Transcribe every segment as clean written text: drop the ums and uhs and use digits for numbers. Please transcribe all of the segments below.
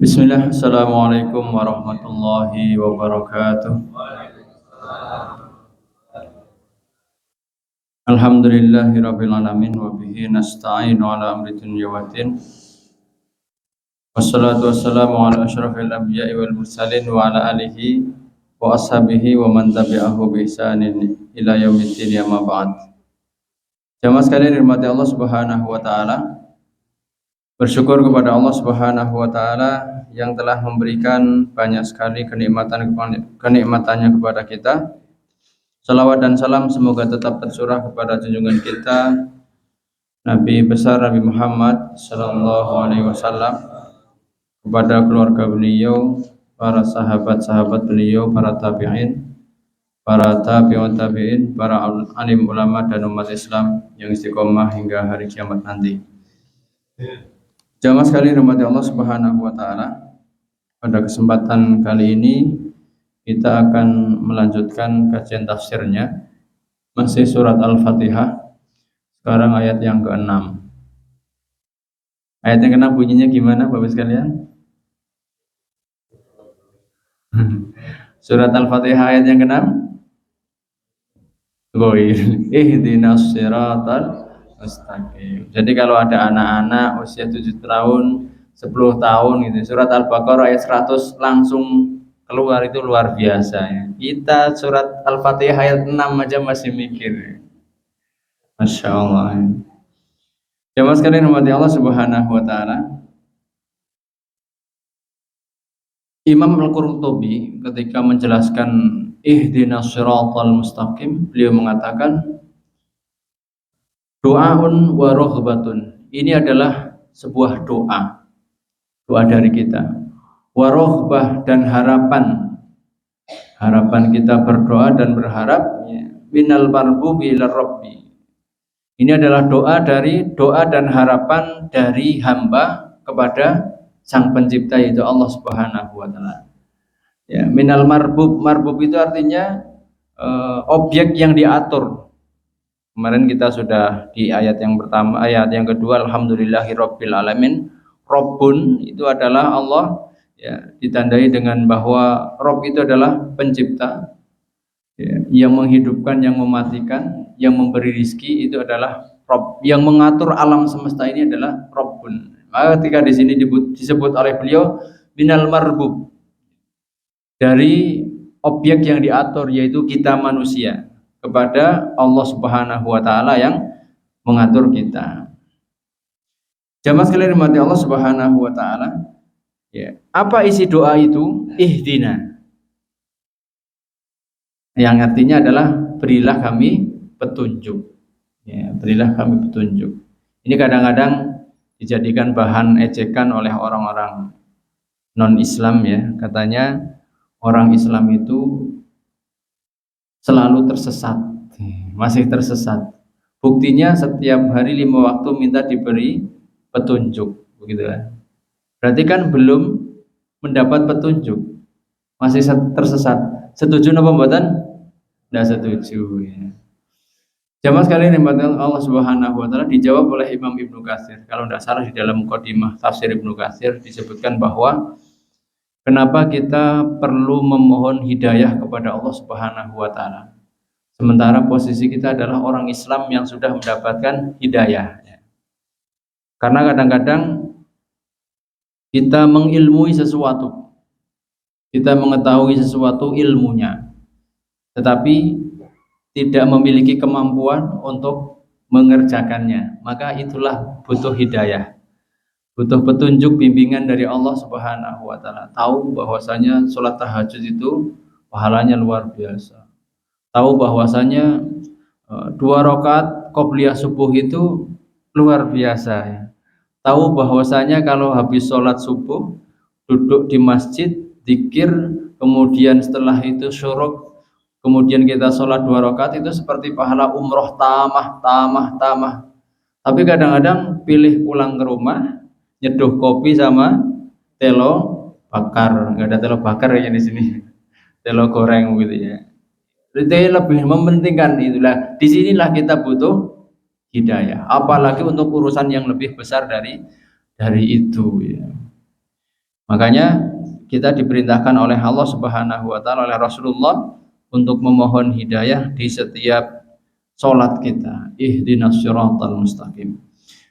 Bismillah, Assalamualaikum warahmatullahi wabarakatuh. Alhamdulillahi rabbil alamin wa bihi nasta'inu ala amri dunya waddin. Wassalatu wassalamu ala asyrafil anbiya'i wal mursalin wa ala alihi wa ashabihi wa man tabi'ahu bi ihsanin ila yaumiddin ya ma ba'd. Jamaah sekalian dirahmati Allah Subhanahu wa taala. Bersyukur kepada Allah Subhanahu wa taala yang telah memberikan banyak sekali kenikmatannya kepada kita. Salawat dan salam semoga tetap tercurah kepada junjungan kita Nabi besar Nabi Muhammad sallallahu alaihi wasallam, kepada keluarga beliau, para sahabat-sahabat beliau, para tabi'in, para tabi'un tabi'in, para alim ulama dan umat Islam yang istiqomah hingga hari kiamat nanti. Jamaah sekalian rahmati Allah Subhanahu wa taala, pada kesempatan kali ini kita akan melanjutkan kajian tafsirnya, masih surat Al-Fatihah. Sekarang ayat yang ke-6. Ayat yang ke-6 bunyinya gimana Bapak sekalian? Surat Al-Fatihah ayat yang ke-6. Ihdinas siratal mustaqim. Jadi kalau ada anak-anak usia 7 tahun, 10 tahun gitu, surat Al-Baqarah ayat 100 langsung keluar, itu luar biasa ya. Kita surat Al-Fatihah ayat 6 aja masih mikir. Masya Allah. Jamaah sekalian rahmati Allah Subhanahu wa taala. Imam Al-Qurtubi ketika menjelaskan ihdinas siratal mustaqim, beliau mengatakan doaun wa rohbatun. Ini adalah sebuah doa dari kita. Wa rohbah, dan harapan kita berdoa dan berharap minal marbubi ila rabbi. Ini adalah doa dan harapan dari hamba kepada sang pencipta, yaitu Allah Subhanahu wa taala. Ya, minal marbub itu artinya objek yang diatur. Kemarin kita sudah di ayat yang pertama, ayat yang kedua, alhamdulillahirabbil alamin. Rabbun itu adalah Allah, ya, ditandai dengan bahwa Rabb itu adalah pencipta, ya, yang menghidupkan, yang mematikan, yang memberi rizki, itu adalah Rabb. Yang mengatur alam semesta ini adalah Rabbun. Maka ketika di sini disebut oleh beliau minal marbub, dari objek yang diatur, yaitu kita manusia, kepada Allah Subhanahu wa taala yang mengatur kita. Jamaah sekalian rahmati Allah Subhanahu wa taala, ya, apa isi doa itu? Ihdina, yang artinya adalah berilah kami petunjuk. Ya, berilah kami petunjuk. Ini kadang-kadang dijadikan bahan ejekan oleh orang-orang non-Islam, ya. Katanya orang Islam itu selalu tersesat, masih tersesat. Buktinya setiap hari 5 waktu minta diberi petunjuk, begitu kan? Berarti kan belum mendapat petunjuk, masih tersesat. Setuju napa mboten? Tidak setuju, ya. Jamaah sekalian yang Allah Subhanahu wa taala, dijawab oleh Imam Ibnu Katsir. Kalau tidak salah di dalam mukadimah tafsir Ibnu Katsir disebutkan bahwa kenapa kita perlu memohon hidayah kepada Allah Subhanahu wa taala, sementara posisi kita adalah orang Islam yang sudah mendapatkan hidayah. Karena kadang-kadang kita mengilmui sesuatu, kita mengetahui sesuatu ilmunya, tetapi tidak memiliki kemampuan untuk mengerjakannya. Maka itulah butuh hidayah, butuh petunjuk, bimbingan dari Allah Subhanahu wa taala. Tahu bahwasanya sholat tahajud itu pahalanya luar biasa. Tahu bahwasanya 2 rakaat qobliyah subuh itu luar biasa, ya. Tahu bahwasanya kalau habis sholat subuh duduk di masjid, zikir, kemudian setelah itu syuruk, kemudian kita sholat 2 rakaat itu seperti pahala umroh tamah. Tapi kadang-kadang pilih pulang ke rumah, nyeduh kopi sama telo bakar. Nggak ada telo bakar ya di sini, telo goreng gitu, ya. Jadi lebih mementingkan itulah. Disinilah kita butuh hidayah, apalagi untuk urusan yang lebih besar dari itu, ya. Makanya kita diperintahkan oleh Allah Subhanahu wa taala, oleh Rasulullah, untuk memohon hidayah di setiap sholat kita. Ihdinas siratal mustaqim.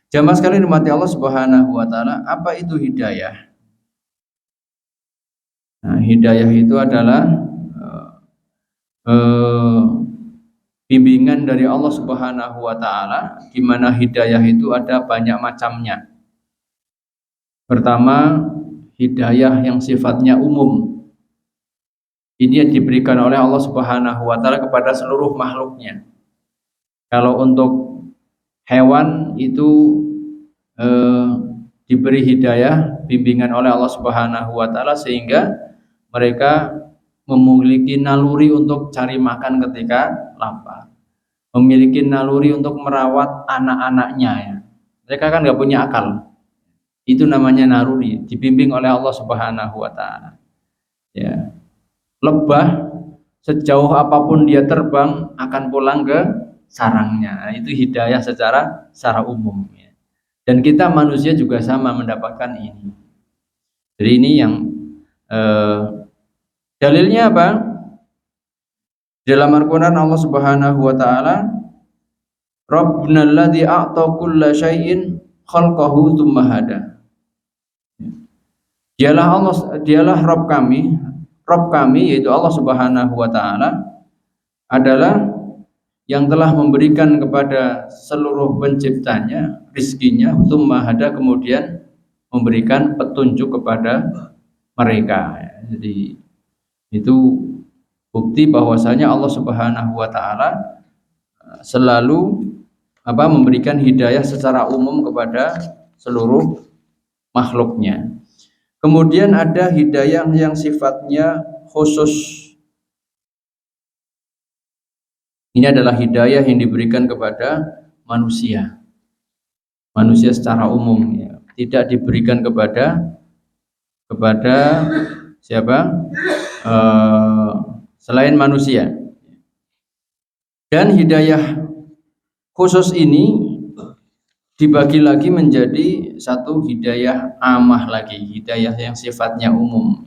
Jamaah sekalian dimati Allah Subhanahu wa taala, apa itu hidayah? Nah, hidayah itu adalah bimbingan dari Allah Subhanahu wa taala, di mana hidayah itu ada banyak macamnya. Pertama, hidayah yang sifatnya umum. Ini yang diberikan oleh Allah Subhanahu wa taala kepada seluruh makhluknya. Kalau untuk hewan itu diberi hidayah, bimbingan oleh Allah Subhanahu wa taala, sehingga mereka memiliki naluri untuk cari makan ketika lapar, memiliki naluri untuk merawat anak-anaknya ya. Mereka kan nggak punya akal, itu namanya naluri, dibimbing oleh Allah Subhanahu wa taala ya. Lebah sejauh apapun dia terbang akan pulang ke sarangnya. Nah, itu hidayah secara umum ya. Dan kita manusia juga sama mendapatkan ini. Jadi ini yang dalilnya apa? Dalam Al-Quran Allah Subhanahu wa taala, Rabbuna alladzi a'ta kulla syai'in khalqahu tsumma hada. Dialah Rabb kami yaitu Allah Subhanahu wa taala adalah yang telah memberikan kepada seluruh penciptanya rizkinya, tsumma hada, kemudian memberikan petunjuk kepada mereka. Jadi itu bukti bahwasanya Allah Subhanahu wa taala selalu memberikan hidayah secara umum kepada seluruh makhluknya. Kemudian ada hidayah yang sifatnya khusus. Ini adalah hidayah yang diberikan kepada manusia. Manusia secara umum ya. Tidak diberikan kepada siapa? Selain manusia. Dan hidayah khusus ini dibagi lagi menjadi satu hidayah amah lagi, hidayah yang sifatnya umum.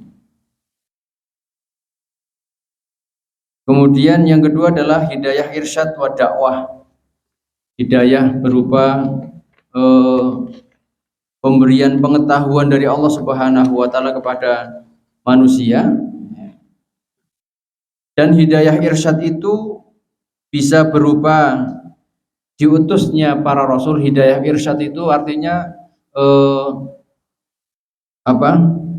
Kemudian yang kedua adalah hidayah irsyad wa dakwah. Hidayah berupa pemberian pengetahuan dari Allah Subhanahu wa taala kepada manusia. Dan hidayah irsyad itu bisa berupa diutusnya para rasul. Hidayah irsyad itu artinya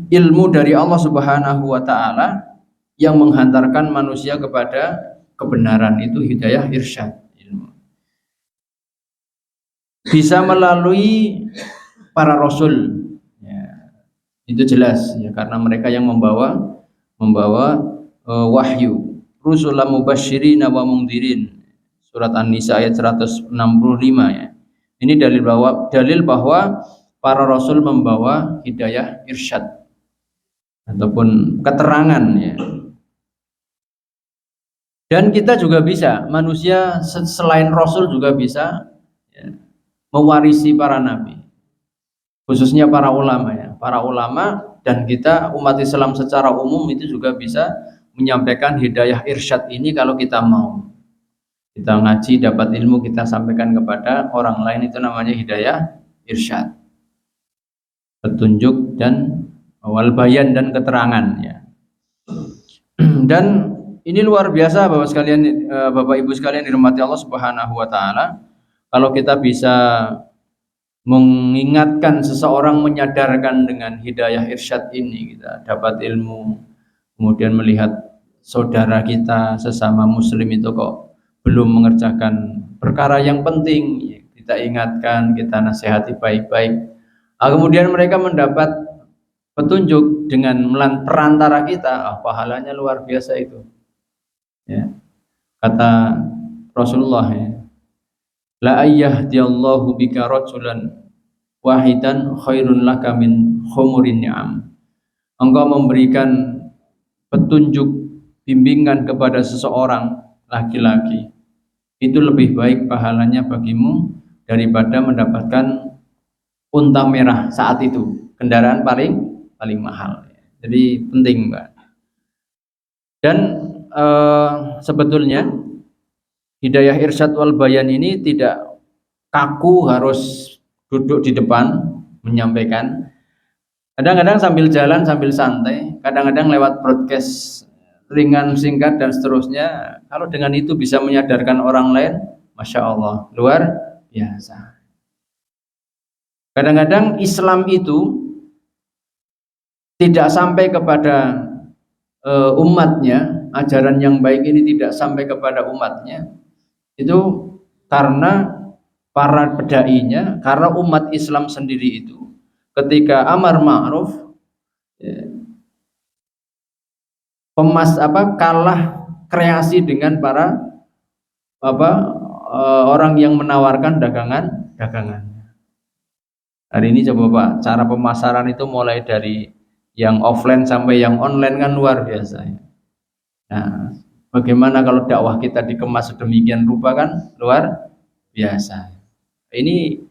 ilmu dari Allah Subhanahu wa taala yang menghantarkan manusia kepada kebenaran. Itu hidayah irsyad. Bisa melalui para rasul ya, itu jelas ya, karena mereka yang membawa wahyu. Rusulan mubasysyirina wa mundhirin, surat An-Nisa ayat 165 ya. Ini dalil bahwa para rasul membawa hidayah irsyad ataupun keterangan ya. Dan kita juga bisa, manusia selain rasul juga bisa ya, mewarisi para nabi, khususnya para ulama ya. Para ulama dan kita umat Islam secara umum itu juga bisa menyampaikan hidayah irsyad ini kalau kita mau. Kita ngaji, dapat ilmu, kita sampaikan kepada orang lain, itu namanya hidayah irsyad. Petunjuk dan wal bayan dan keterangan ya. Dan ini luar biasa Bapak Ibu sekalian dirahmati Allah Subhanahu wa taala. Kalau kita bisa mengingatkan seseorang, menyadarkan dengan hidayah irsyad ini, kita dapat ilmu, kemudian melihat saudara kita sesama muslim itu kok belum mengerjakan perkara yang penting, kita ingatkan, kita nasihati baik-baik. Kemudian mereka mendapat petunjuk dengan perantara kita, pahalanya luar biasa itu. Ya. Kata Rasulullah ya, la ayyahdiyallahu bika rajulan wahidan khairun laka min khumurin ni'am. Engkau memberikan petunjuk, bimbingan kepada seseorang laki-laki, itu lebih baik pahalanya bagimu daripada mendapatkan unta merah saat itu, kendaraan paling paling mahal. Jadi penting, Mbak. Dan sebetulnya hidayah irsyad wal bayan ini tidak kaku harus duduk di depan menyampaikan. Kadang-kadang sambil jalan, sambil santai, kadang-kadang lewat broadcast ringan, singkat, dan seterusnya. Kalau dengan itu bisa menyadarkan orang lain, Masya Allah, luar biasa. Kadang-kadang Islam itu tidak sampai kepada umatnya, ajaran yang baik ini tidak sampai kepada umatnya, itu karena para pedainya, karena umat Islam sendiri itu ketika amar ma'ruf kalah kreasi dengan para orang yang menawarkan dagangan. Hari ini coba Pak, cara pemasaran itu mulai dari yang offline sampai yang online kan luar biasa. Nah, bagaimana kalau dakwah kita dikemas sedemikian rupa kan luar biasa. Ini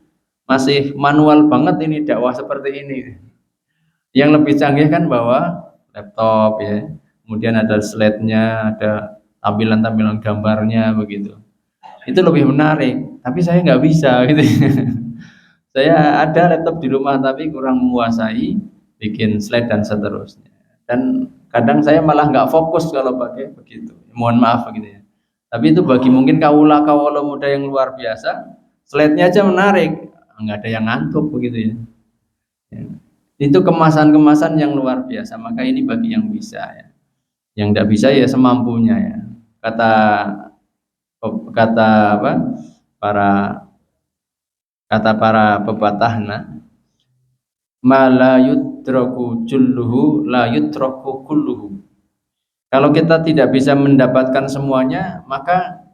masih manual banget ini dakwah seperti ini. Yang lebih canggih kan bawa laptop ya, kemudian ada slide-nya, ada tampilan-tampilan gambarnya begitu. Itu lebih menarik, tapi saya nggak bisa gitu. Saya ada laptop di rumah tapi kurang menguasai bikin slide dan seterusnya. Dan kadang saya malah nggak fokus kalau pakai begitu. Mohon maaf begitu ya. Tapi itu bagi mungkin kaula muda yang luar biasa, slide-nya aja menarik, nggak ada yang ngantuk begitu ya. Itu kemasan-kemasan yang luar biasa. Maka ini bagi yang bisa ya. Yang tidak bisa ya semampunya ya. Kata para pepatahna, ma la yudraku julluhu la yutraku kulluhu. Kalau kita tidak bisa mendapatkan semuanya, maka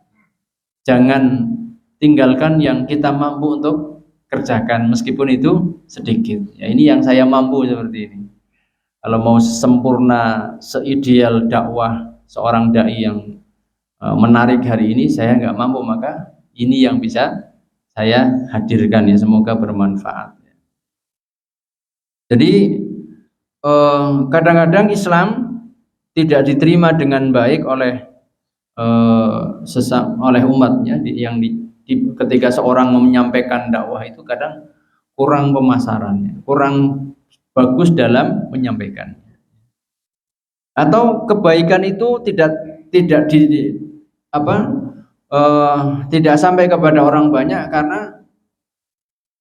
jangan tinggalkan yang kita mampu untuk kerjakan meskipun itu sedikit. Ya, ini yang saya mampu seperti ini. Kalau mau sempurna, seideal dakwah seorang dai yang menarik hari ini, saya nggak mampu, maka ini yang bisa saya hadirkan ya, semoga bermanfaat. Jadi kadang-kadang Islam tidak diterima dengan baik oleh umatnya, ketika seorang menyampaikan dakwah itu kadang kurang pemasarannya, kurang bagus dalam menyampaikannya, atau kebaikan itu tidak sampai kepada orang banyak karena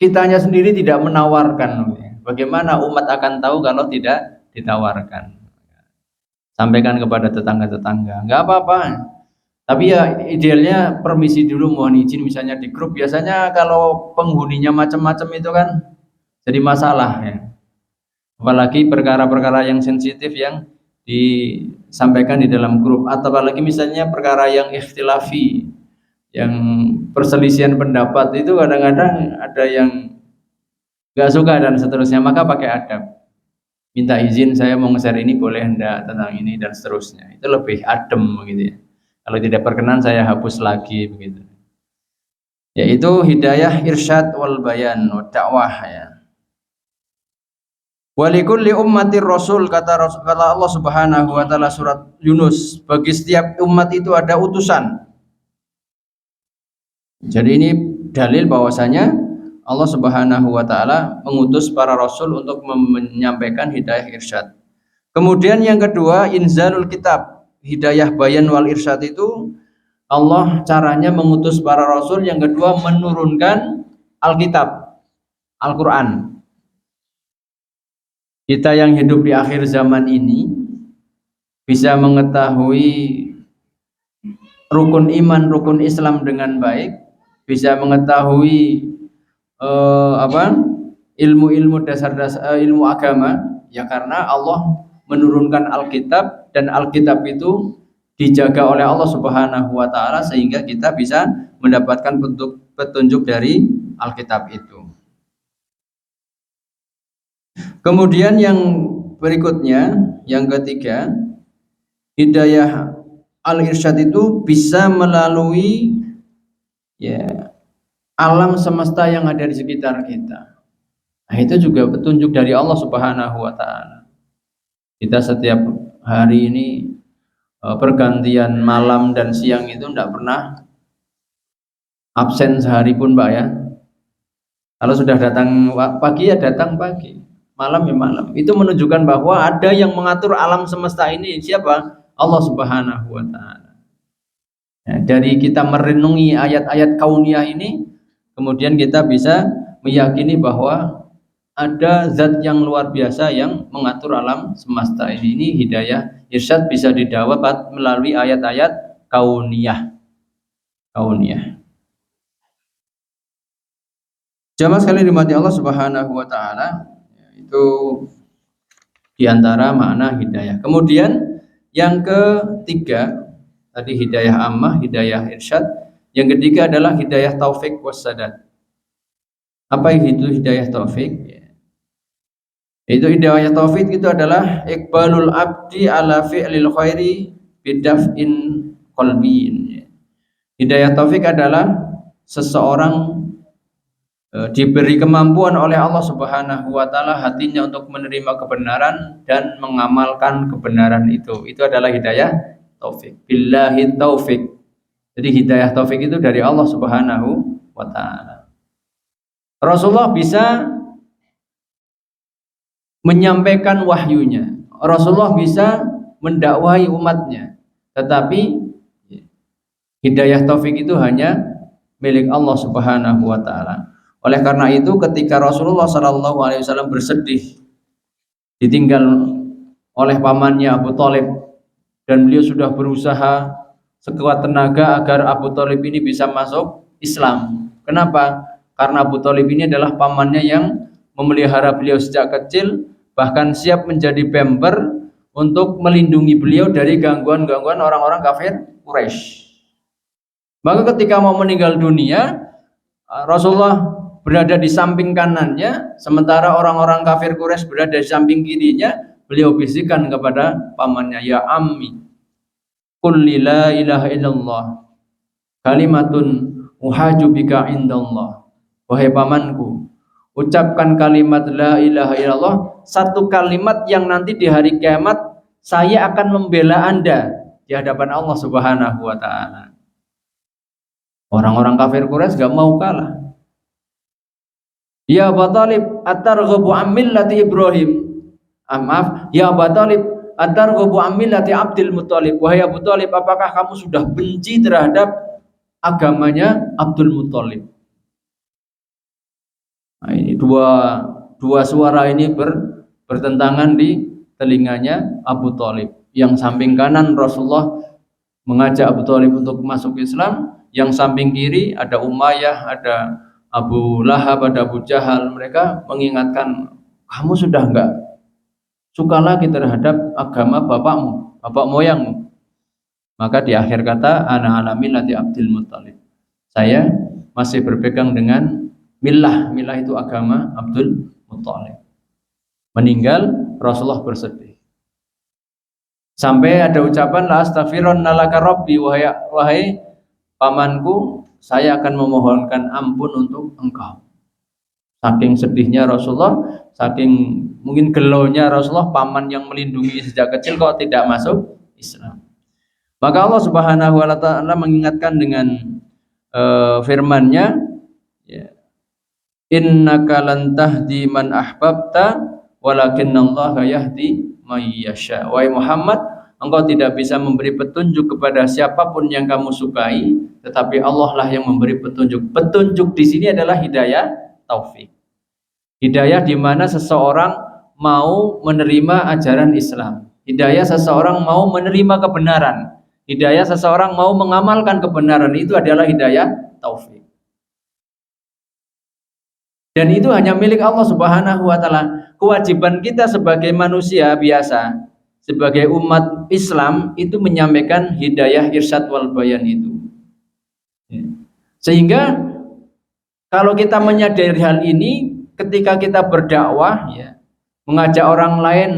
kitanya sendiri tidak menawarkan. Bagaimana umat akan tahu kalau tidak ditawarkan? Sampaikan kepada tetangga-tetangga, nggak apa-apa. Tapi ya idealnya permisi dulu, mohon izin, misalnya di grup. Biasanya kalau penghuninya macam-macam itu kan jadi masalah ya. Apalagi perkara-perkara yang sensitif yang disampaikan di dalam grup, atau apalagi misalnya perkara yang ikhtilafi, yang perselisihan pendapat, itu kadang-kadang ada yang nggak suka dan seterusnya, maka pakai adab, minta izin, saya mau nge-share ini boleh enggak tentang ini dan seterusnya. Itu lebih adem begitu ya. Kalau tidak berkenan saya hapus lagi begitu. Yaitu hidayah irsyad wal bayan, dakwah ya. Walikulli ummatir rasul, kata Allah Subhanahu wa taala surat Yunus, bagi setiap umat itu ada utusan. Jadi ini dalil bahwasanya Allah Subhanahu wa taala mengutus para rasul untuk menyampaikan hidayah irsyad. Kemudian yang kedua, inzalul kitab. Hidayah bayan wal irsyad itu Allah caranya mengutus para rasul. Yang kedua, menurunkan Alkitab, Al-Qur'an. Kita yang hidup di akhir zaman ini bisa mengetahui rukun iman, rukun Islam dengan baik, bisa mengetahui ilmu-ilmu dasar-dasar ilmu agama ya, karena Allah menurunkan Alkitab, dan Alkitab itu dijaga oleh Allah Subhanahu wa taala sehingga kita bisa mendapatkan petunjuk dari Alkitab itu. Kemudian yang berikutnya, yang ketiga, hidayah al-irsyad itu bisa melalui ya alam semesta yang ada di sekitar kita. Nah, itu juga petunjuk dari Allah Subhanahu wa taala. Kita setiap hari ini pergantian malam dan siang itu tidak pernah absen sehari pun, Pak ya. Kalau sudah datang pagi ya datang pagi, malam ya malam. Itu menunjukkan bahwa ada yang mengatur alam semesta ini. Siapa? Allah Subhanahu wa taala. Ya, dari kita merenungi ayat-ayat kauniyah ini, kemudian kita bisa meyakini bahwa ada zat yang luar biasa yang mengatur alam semesta ini. Ini hidayah irsyad bisa didapat melalui ayat-ayat kauniyah. Jamaah sekalian dimati Allah Subhanahu wa taala, itu diantara makna hidayah. Kemudian yang ketiga, tadi hidayah ammah, hidayah irsyad. Yang ketiga adalah hidayah taufik wassadat. Apa itu hidayah taufik? Itu hidayah taufik itu adalah iqbalul abdi ala fi'lil khairi bidaf'in qalbiin. Hidayah taufik adalah seseorang diberi kemampuan oleh Allah Subhanahu wa taala hatinya untuk menerima kebenaran dan mengamalkan kebenaran itu. Itu adalah hidayah taufik. Billahi taufik. Jadi hidayah taufik itu dari Allah Subhanahu wa taala. Rasulullah bisa menyampaikan wahyunya. Rasulullah bisa mendakwahi umatnya. Tetapi hidayah taufik itu hanya milik Allah Subhanahu wa taala. Oleh karena itu ketika Rasulullah SAW bersedih ditinggal oleh pamannya Abu Thalib dan beliau sudah berusaha sekuat tenaga agar Abu Thalib ini bisa masuk Islam. Kenapa? Karena Abu Thalib ini adalah pamannya yang memelihara beliau sejak kecil, bahkan siap menjadi pamper untuk melindungi beliau dari gangguan-gangguan orang-orang kafir Quraisy. Maka ketika mau meninggal dunia, Rasulullah berada di samping kanannya, sementara orang-orang kafir Quraisy berada di samping kirinya. Beliau bisikan kepada pamannya, ya ammi, qul la ilaha illallah kalimatun uhaju bika indallah. Wahai pamanku, ucapkan kalimat la ilaha illallah, satu kalimat yang nanti di hari kiamat saya akan membela Anda di hadapan Allah Subhanahu wa taala. Orang-orang kafir Quraisy gak mau kalah. Ya Abu Thalib, atarghabu an millati Ibrahim. Maaf, ya Abu Thalib, atarghabu an millati Abdul Muthalib. Wahai Abu Thalib, apakah kamu sudah benci terhadap agamanya Abdul Muthalib? Nah, ini dua suara ini bertentangan di telinganya Abu Thalib. Yang samping kanan Rasulullah mengajak Abu Thalib untuk masuk Islam, yang samping kiri ada Umayyah, ada Abu Lahab, ada Abu Jahal. Mereka mengingatkan, kamu sudah enggak suka lagi terhadap agama bapakmu, bapak moyangmu. Maka di akhir kata, ana ala millati Abdul Muthalib. Saya masih berpegang dengan millah itu agama Abdul Muthalib. Meninggal, Rasulullah bersedih. Sampai ada ucapan, la astaghfirunna laka rabbi, wahai pamanku, saya akan memohonkan ampun untuk engkau. Saking sedihnya Rasulullah, saking mungkin gelonya Rasulullah, paman yang melindungi sejak kecil kok tidak masuk Islam. Maka Allah Subhanahu wa taala mengingatkan dengan firman-Nya, ya, innaka lan tahdi man ahbabta walakinallaha yahdi may yasha. Wahai Muhammad, engkau tidak bisa memberi petunjuk kepada siapapun yang kamu sukai, tetapi Allah lah yang memberi petunjuk. Petunjuk di sini adalah hidayah taufik. Hidayah di mana seseorang mau menerima ajaran Islam. Hidayah seseorang mau menerima kebenaran. Hidayah seseorang mau mengamalkan kebenaran, itu adalah hidayah taufik. Dan itu hanya milik Allah Subhanahu wa taala. Kewajiban kita sebagai manusia biasa, sebagai umat Islam, itu menyampaikan hidayah irsyad wal bayan itu. Sehingga kalau kita menyadari hal ini, ketika kita berdakwah, ya, mengajak orang lain,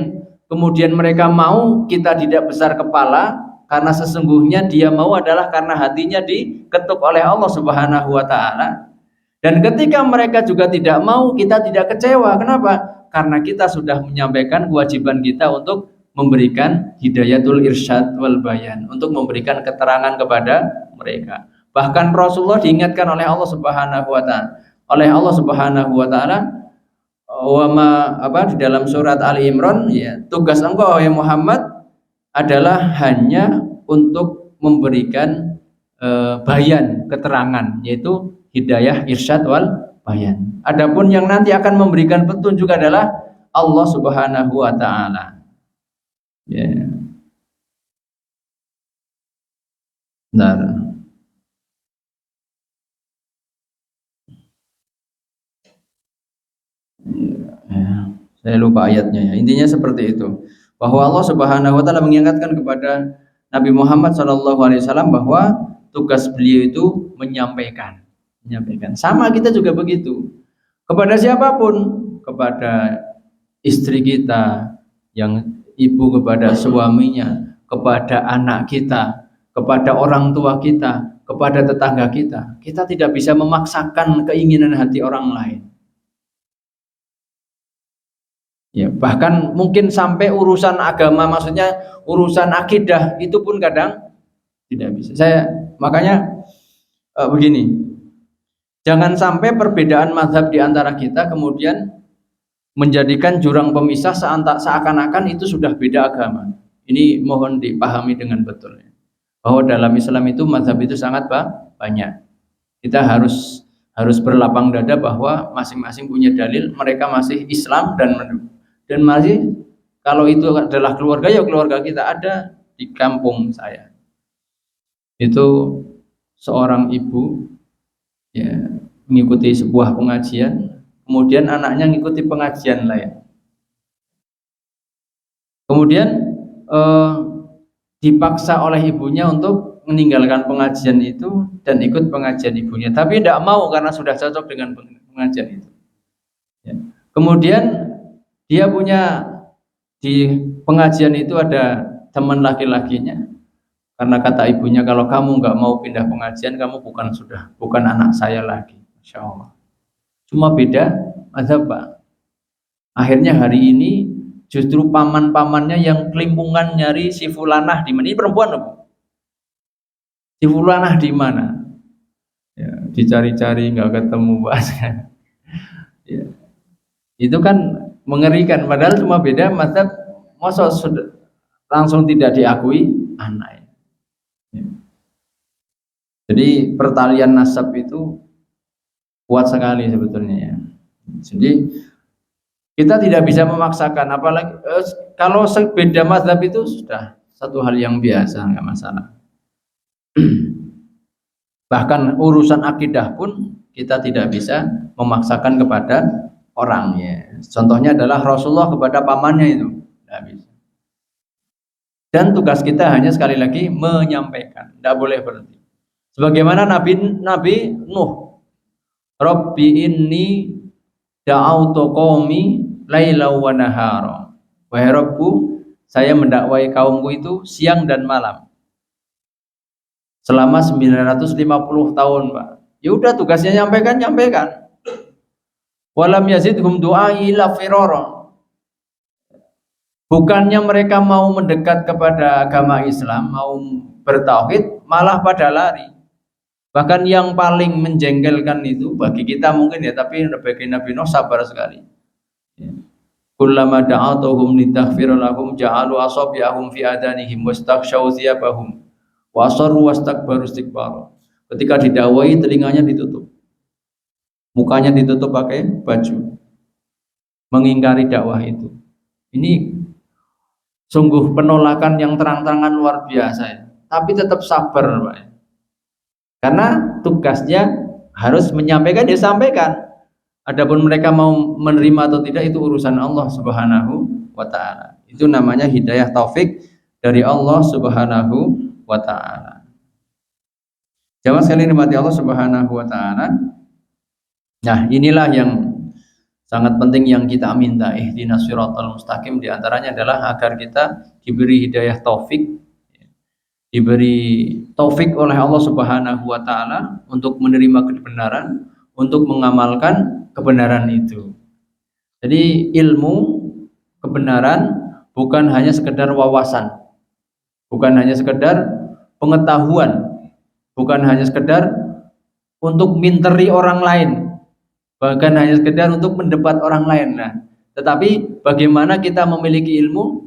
kemudian mereka mau, kita tidak besar kepala, karena sesungguhnya dia mau adalah karena hatinya diketuk oleh Allah Subhanahu wa taala. Dan ketika mereka juga tidak mau, kita tidak kecewa. Kenapa? Karena kita sudah menyampaikan kewajiban kita untuk memberikan hidayatul irsyad wal bayan, untuk memberikan keterangan kepada mereka. Bahkan Rasulullah diingatkan oleh Allah Subhanahu wa taala, di dalam surat Ali Imran, ya, tugas engkau ya Muhammad adalah hanya untuk memberikan bayan, keterangan, yaitu hidayah irsyad wal bayan. Adapun yang nanti akan memberikan petunjuk adalah Allah Subhanahu wa taala. Ya. Nah, saya lupa ayatnya ya. Intinya seperti itu. Bahwa Allah Subhanahu wa taala mengingatkan kepada Nabi Muhammad SAW bahwa tugas beliau itu menyampaikan. Sama kita juga begitu. Kepada siapapun, kepada istri kita, yang ibu kepada suaminya, kepada anak kita, kepada orang tua kita, kepada tetangga kita. Kita tidak bisa memaksakan keinginan hati orang lain. Ya, bahkan mungkin sampai urusan agama, maksudnya urusan akidah itu pun kadang tidak bisa. Makanya begini, jangan sampai perbedaan mazhab di antara kita kemudian menjadikan jurang pemisah seakan-akan itu sudah beda agama. Ini mohon dipahami dengan betul, bahwa dalam Islam itu mazhab itu sangat banyak. Kita harus berlapang dada bahwa masing-masing punya dalil, mereka masih Islam dan masih, kalau itu adalah keluarga, ya keluarga kita. Ada di kampung saya itu seorang ibu, ya, mengikuti sebuah pengajian, kemudian anaknya mengikuti pengajian lain, kemudian dipaksa oleh ibunya untuk meninggalkan pengajian itu dan ikut pengajian ibunya, tapi tidak mau karena sudah cocok dengan pengajian itu, ya. Kemudian dia punya, di pengajian itu ada teman laki-lakinya, karena kata ibunya, kalau kamu nggak mau pindah pengajian, kamu bukan anak saya lagi. Masya Allah. Cuma beda mazhab, Pak. Akhirnya hari ini justru paman-pamannya yang kelimpungan nyari si fulanah di mana. Ini perempuan loh, Bu. Si fulanah di mana? Ya, dicari-cari nggak ketemu, Pak. Ya. Itu kan mengerikan, padahal cuma beda mazhab, masa sudah langsung tidak diakui anak. Ya. Jadi pertalian nasab itu kuat sekali sebetulnya, ya. Jadi kita tidak bisa memaksakan, apalagi kalau beda mazhab itu sudah satu hal yang biasa, nggak masalah. Bahkan urusan akidah pun kita tidak bisa memaksakan kepada orangnya. Contohnya adalah Rasulullah kepada pamannya itu, tidak bisa. Dan tugas kita hanya sekali lagi menyampaikan, tidak boleh berhenti. Sebagaimana Nabi Nuh, Rabbi inni da'autu qaumi laila wa nahara. Wahai Rabbku, saya mendakwai kaumku itu siang dan malam selama 950 tahun, Pak. Ya udah, tugasnya nyampaikan. Walam yazidhum du'ai illa firara. Bukannya mereka mau mendekat kepada agama Islam, mau bertauhid, malah pada lari. Bahkan yang paling menjengkelkan itu bagi kita mungkin, ya, tapi bagi Nabi Nuh sabar sekali. Kullama da'atuhum litaghfira lahum ja'alu asabi'ahum fi adanihim wastaghshaw thiyabahum wa asarru wastakbaru istikbara. Ketika didakwai, telinganya ditutup, mukanya ditutup pakai baju, mengingkari dakwah itu. Ini sungguh penolakan yang terang-terangan luar biasa, ya. Tapi tetap sabar, Pak. Karena tugasnya harus menyampaikan, dia sampaikan. Adapun mereka mau menerima atau tidak, itu urusan Allah Subhanahu wa ta'ala. Itu namanya hidayah taufik dari Allah Subhanahu wa ta'ala. Jamaah sekalian dimati Allah Subhanahu wa ta'ala. Nah, inilah yang sangat penting yang kita minta, ihdinas siratal mustaqim, diantaranya adalah agar kita diberi hidayah taufik, diberi taufik oleh Allah Subhanahu wa ta'ala untuk menerima kebenaran, untuk mengamalkan kebenaran itu. Jadi ilmu kebenaran bukan hanya sekedar wawasan, bukan hanya sekedar pengetahuan, bukan hanya sekedar untuk minteri orang lain, bahkan hanya sekedar untuk mendebat orang lain. Nah, tetapi bagaimana kita memiliki ilmu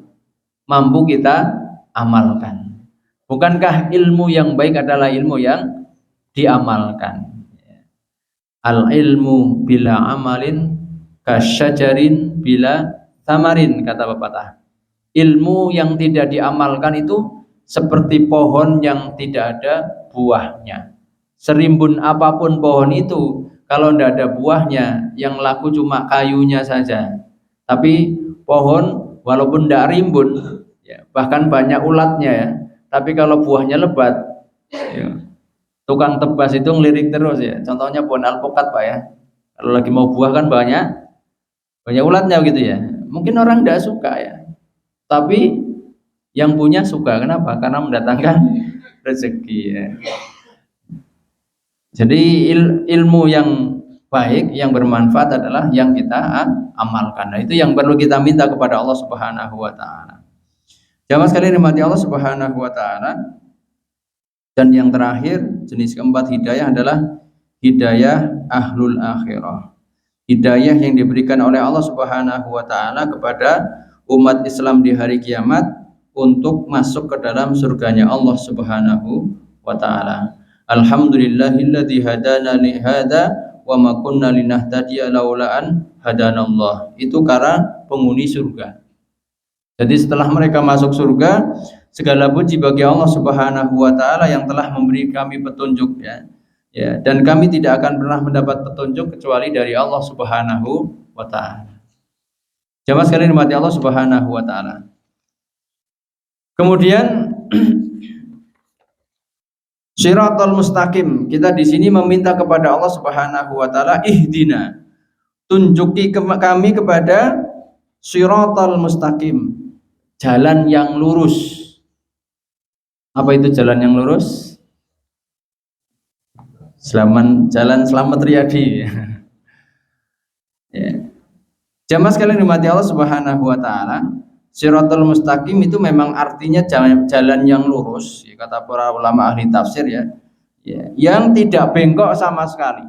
mampu kita amalkan. Bukankah ilmu yang baik adalah ilmu yang diamalkan? Al ilmu bila amalin kasyajarin bila tamarin, kata pepatah. Ilmu yang tidak diamalkan itu seperti pohon yang tidak ada buahnya. Serimbun apapun pohon itu, kalau tidak ada buahnya, yang laku cuma kayunya saja. Tapi pohon walaupun tidak rimbun, ya, bahkan banyak ulatnya ya, tapi kalau buahnya lebat, ya, tukang tebas itu ngelirik terus ya. Contohnya pohon alpukat Pak ya. Kalau lagi mau buah kan banyak ulatnya gitu ya. Mungkin orang tidak suka ya. Tapi yang punya suka. Kenapa? Karena mendatangkan rezeki ya. Jadi ilmu yang baik, yang bermanfaat adalah yang kita amalkan. Nah, itu yang perlu kita minta kepada Allah Subhanahu wa taala. Jamaah sekalian dimati Allah Subhanahu wa taala. Dan yang terakhir, jenis keempat hidayah adalah hidayah ahlul akhirah. Hidayah yang diberikan oleh Allah Subhanahu wa taala kepada umat Islam di hari kiamat untuk masuk ke dalam surganya Allah Subhanahu wa taala. Alhamdulillahilladzi hadana li hadza wa ma kunna linahtadiya laula an hadanallah. Itu karena penghuni surga. Jadi setelah mereka masuk surga, segala puji bagi Allah Subhanahu wa taala yang telah memberi kami petunjuk ya. Ya, dan kami tidak akan pernah mendapat petunjuk kecuali dari Allah Subhanahu wa taala. Jamaah sekalian dimati Allah Subhanahu wa taala. Kemudian Shiratal mustaqim, kita di sini meminta kepada Allah Subhanahu wa taala, ihdina, tunjuki kami kepada shiratal mustaqim, jalan yang lurus. Apa itu jalan yang lurus? Jalan Selamat Riyadi. Ya. Jamaah sekalian dimati Allah Subhanahu wa taala, Shiratal mustaqim itu memang artinya jalan yang lurus, ya, kata para ulama ahli tafsir ya, yang tidak bengkok sama sekali.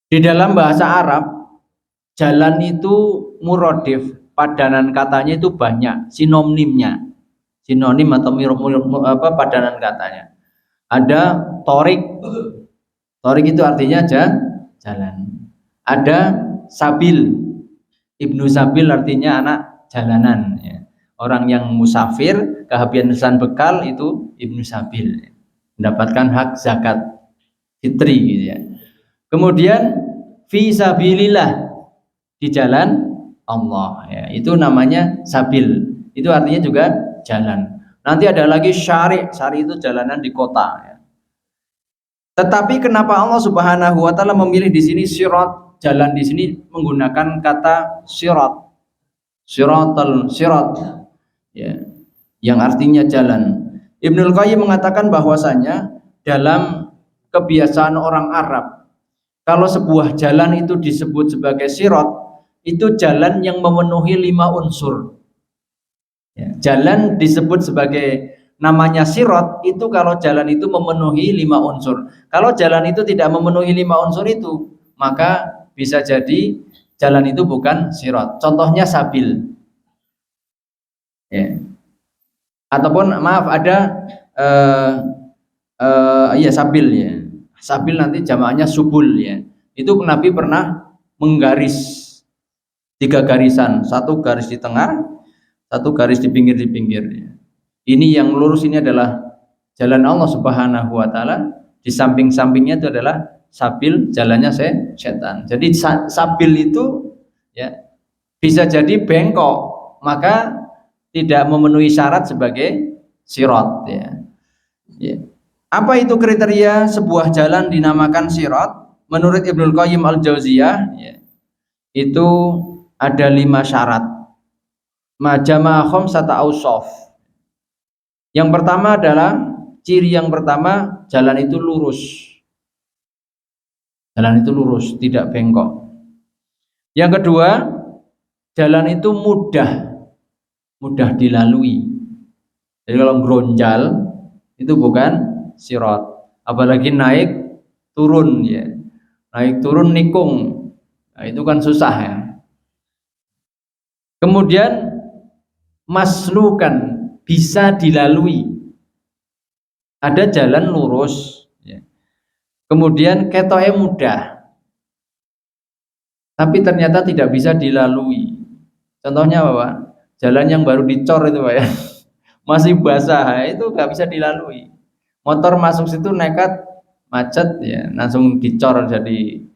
Di dalam bahasa Arab, jalan itu muradif, padanan katanya itu banyak, sinonim atau padanan katanya. Ada torik itu artinya jalan. Ada sabil, Ibnu Sabil artinya anak jalanan ya. Orang yang musafir kehabisan bekal itu Ibnu Sabil ya. Mendapatkan hak zakat fitri gitu ya. Kemudian fi sabilillah, di jalan Allah ya. Itu namanya sabil. Itu artinya juga jalan. Nanti ada lagi syari itu jalanan di kota ya. Tetapi kenapa Allah Subhanahu wa taala memilih di sini sirat, jalan di sini menggunakan kata sirat, siratal sirat ya, yang artinya jalan. Ibnul Qayyim mengatakan bahwasanya dalam kebiasaan orang Arab, kalau sebuah jalan itu disebut sebagai sirat, itu jalan yang memenuhi 5 unsur ya. Jalan disebut sebagai namanya sirat itu kalau jalan itu memenuhi 5 unsur. Kalau jalan itu tidak memenuhi 5 unsur itu, maka bisa jadi jalan itu bukan sirat. Contohnya sabil ya. Ataupun maaf ada sabil ya. Sabil nanti jamaahnya subul ya. Itu Nabi pernah menggaris 3 garisan, 1 garis di tengah, 1 garis di pinggir ya. Ini yang lurus ini adalah jalan Allah Subhanahu wa taala. Di samping-sampingnya itu adalah sabil, jalannya setan. Jadi sabil itu ya bisa jadi bengkok, maka tidak memenuhi syarat sebagai sirat ya. Ya. Apa itu kriteria sebuah jalan dinamakan sirat? Menurut Ibnul Qayyim al-Jauziyah ya, itu ada 5 syarat. Majama'a khamsata awsaf. Yang pertama adalah ciri yang pertama, jalan itu lurus. Jalan itu lurus, tidak bengkok. Yang kedua, jalan itu mudah dilalui. Jadi kalau geronjal itu bukan sirat, apalagi naik turun ya. Naik turun nikung. Nah, itu kan susah ya. Kemudian maslukan, bisa dilalui. Ada jalan lurus ya. Kemudian ketoke mudah, tapi ternyata tidak bisa dilalui. Contohnya apa, Pak? Jalan yang baru dicor itu, Pak ya. Masih basah, itu nggak bisa dilalui. Motor masuk situ nekat, macet ya, langsung dicor jadi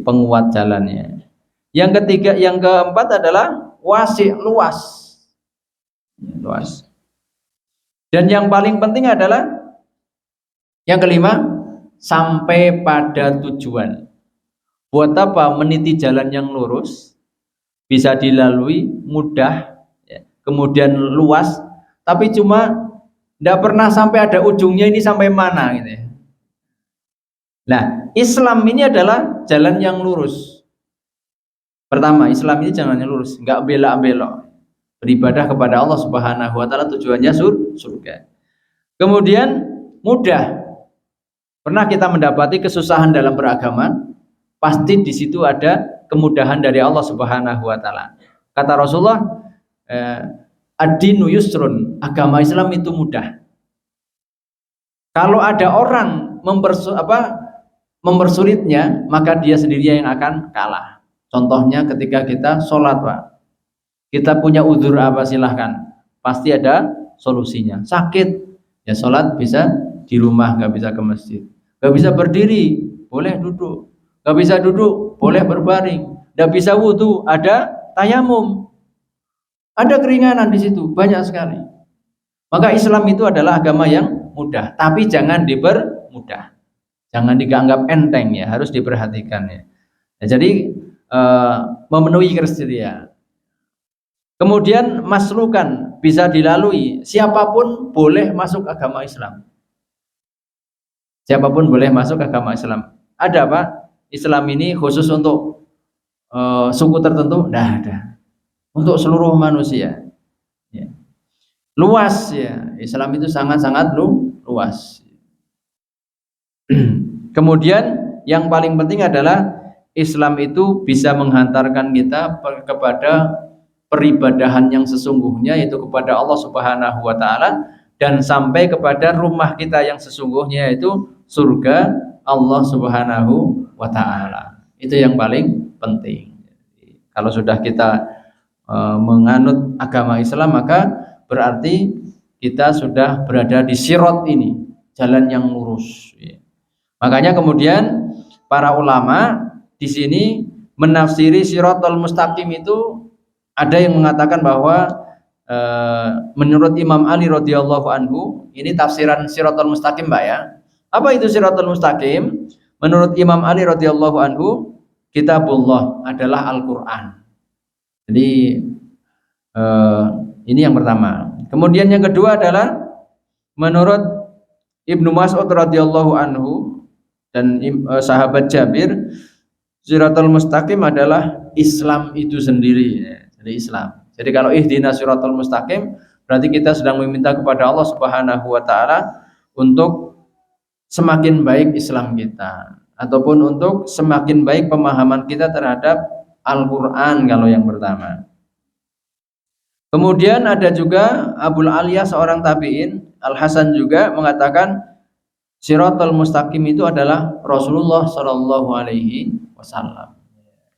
penguat jalannya. Yang ketiga, yang keempat adalah wasi, luas. Luas. Dan yang paling penting adalah yang kelima, sampai pada tujuan. Buat apa? Meniti jalan yang lurus, bisa dilalui, mudah, ya, kemudian luas, tapi cuma tidak pernah sampai ada ujungnya, ini sampai mana gitu ya. Nah, Islam ini adalah jalan yang lurus. Pertama, Islam ini jalan yang lurus, nggak belak-belok. Beribadah kepada Allah Subhanahu wa taala, tujuannya surga. Kemudian mudah. Pernah kita mendapati kesusahan dalam beragama, pasti di situ ada kemudahan dari Allah Subhanahu wa taala. Kata Rasulullah, ad-dinu yusrun, agama Islam itu mudah. Kalau ada orang mempersulitnya, maka dia sendiri yang akan kalah. Contohnya ketika kita sholat, Pak. Kita punya udzur apa, silahkan. Pasti ada solusinya. Sakit, ya sholat bisa di rumah, nggak bisa ke masjid. Nggak bisa berdiri, boleh duduk. Nggak bisa duduk, boleh berbaring. Nggak bisa wudhu, ada tayamum. Ada keringanan di situ, banyak sekali. Maka Islam itu adalah agama yang mudah, tapi jangan dipermudah. Jangan dianggap enteng ya, harus diperhatikan ya. Nah, jadi memenuhi kriteria. Kemudian maslukan, bisa dilalui. Siapapun boleh masuk agama Islam. Siapapun boleh masuk agama Islam. Ada Pak, Islam ini khusus untuk suku tertentu? Tidak ada. Untuk seluruh manusia. Ya. Luas ya, Islam itu sangat-sangat luas. Kemudian yang paling penting adalah Islam itu bisa menghantarkan kita kepada peribadahan yang sesungguhnya, yaitu kepada Allah Subhanahu wa taala, dan sampai kepada rumah kita yang sesungguhnya, yaitu surga Allah Subhanahu wa taala. Itu yang paling penting. Kalau sudah kita menganut agama Islam, maka berarti kita sudah berada di sirat ini, jalan yang lurus. Makanya kemudian para ulama di sini menafsiri siratal mustaqim itu, ada yang mengatakan bahwa menurut Imam Ali radhiyallahu anhu, ini tafsiran siratal mustaqim, Pak ya. Apa itu siratal mustaqim? Menurut Imam Ali radhiyallahu anhu, kitabullah adalah Al-Qur'an. Jadi ini yang pertama. Kemudian yang kedua adalah menurut Ibnu Mas'ud radhiyallahu anhu dan sahabat Jabir, siratal mustaqim adalah Islam itu sendiri. Jadi Islam. Jadi kalau ihdinas siratal mustaqim, berarti kita sedang meminta kepada Allah Subhanahu wa taala untuk semakin baik Islam kita, ataupun untuk semakin baik pemahaman kita terhadap Al-Qur'an, kalau yang pertama. Kemudian ada juga Abul Aliyah, seorang tabi'in, Al-Hasan juga mengatakan siratal mustaqim itu adalah Rasulullah Shallallahu alaihi wasallam.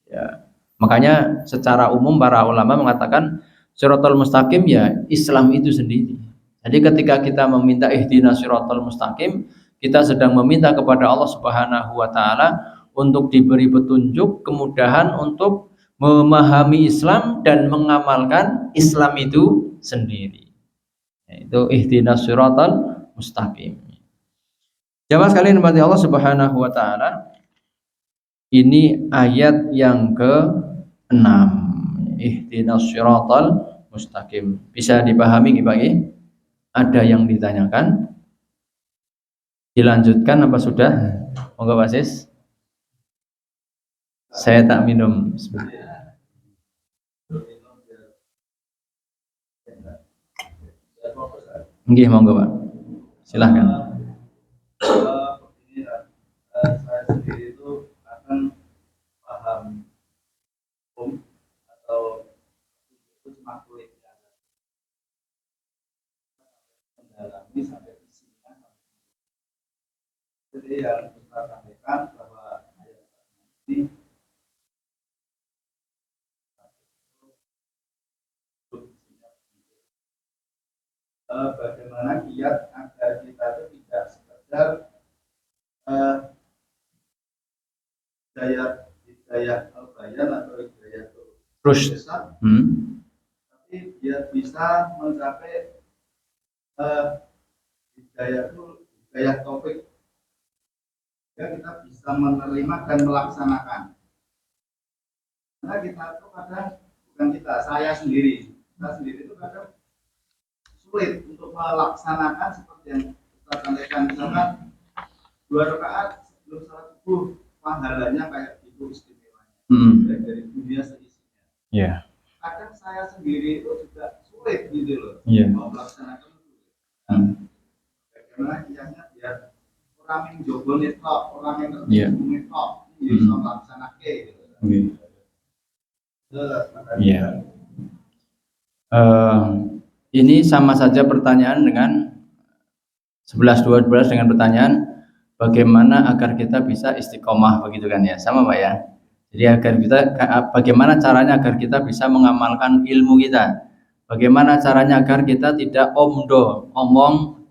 Ya. Makanya secara umum para ulama mengatakan siratal mustaqim ya Islam itu sendiri. Jadi ketika kita meminta ihdinas siratal mustaqim, kita sedang meminta kepada Allah Subhanahu wa taala untuk diberi petunjuk, kemudahan untuk memahami Islam dan mengamalkan Islam itu sendiri. Itu ihdinas siratal mustaqim. Jamaah sekalian dimati Allah Subhanahu wa taala, ini ayat yang ke-6. Ihdinas siratal mustaqim. Bisa dipahami Bagi? Ada yang ditanyakan? Dilanjutkan apa sudah? Monggo Pak Sis. Saya tak minum. Nggih, monggo Pak. Silahkan. Begini kan, saya sendiri itu akan paham hukum atau itu cuma kulit mendalami sampai isinya. Jadi yang kita sampaikan bahwa ayat ini bagaimana kiat agar kita itu tidak sekedar hidayah al-bayan atau hidayah Terus, tapi biar bisa mencapai hidayah taufik, ya kita bisa menerima dan melaksanakan. Karena kita itu kadang, bukan kita, saya sendiri itu kadang sulit untuk melaksanakan seperti yang kita sampaikan, misalkan 2 rakaat sebelum salat subuh pahalanya kayak gitu istimewanya dari dunia seisinya. Yeah. Kadang saya sendiri itu juga sulit gitu loh, mau melaksanakan itu. Bagaimana kiasnya biar orang yang jogo netok, orang yang ngerti netok, bisa melaksanakan gitu. Ini sama saja pertanyaan dengan 11-12 dengan pertanyaan bagaimana agar kita bisa istiqomah, begitu kan ya, sama Pak ya. Jadi agar kita, bagaimana caranya agar kita bisa mengamalkan ilmu kita, bagaimana caranya agar kita tidak omong